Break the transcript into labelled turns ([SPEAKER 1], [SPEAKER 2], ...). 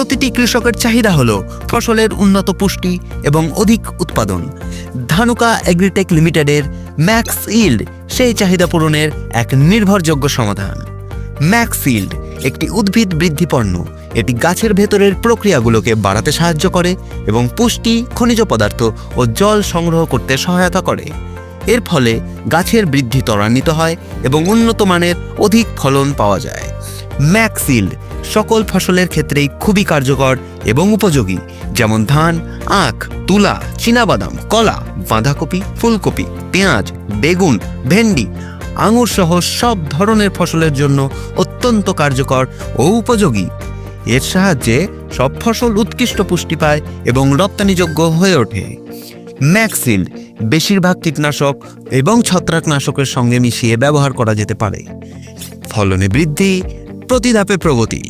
[SPEAKER 1] প্রতিটি কৃষকের চাহিদা হলো ফসলের উন্নত পুষ্টি এবং অধিক উৎপাদন। ধানুকা এগ্রিটেক লিমিটেডের ম্যাক্স ইল্ড সেই চাহিদা পূরণের এক নির্ভরযোগ্য সমাধান। ম্যাক্স ইল্ড একটি উদ্ভিদ বৃদ্ধি পণ্য। এটি গাছের ভেতরের প্রক্রিয়াগুলোকে বাড়াতে সাহায্য করে এবং পুষ্টি, খনিজ পদার্থ ও জল সংগ্রহ করতে সহায়তা করে। এর ফলে গাছের বৃদ্ধি ত্বরান্বিত হয় এবং উন্নত মানের অধিক ফলন পাওয়া যায়। ম্যাক্স ইল্ড সকল ফসলের ক্ষেত্রেই খুবই কার্যকর এবং উপযোগী, যেমন ধান, আখ, তুলা, চীনাবাদাম, কলা, বাঁধাকপি, ফুলকপি, পেঁয়াজ, বেগুন, ভেন্ডি, আঙুর সহ সব ধরনের ফসলের জন্য অত্যন্ত কার্যকর ও উপযোগী। এর সাহায্যে সব ফসল উৎকৃষ্ট পুষ্টি পায় এবং রপ্তানিযোগ্য হয়ে ওঠে। ম্যাক্স ইল্ড বেশিরভাগ কীটনাশক এবং ছত্রাকনাশকের সঙ্গে মিশিয়ে ব্যবহার করা যেতে পারে। ফলনে বৃদ্ধি, প্রতি ধাপে প্রগতি।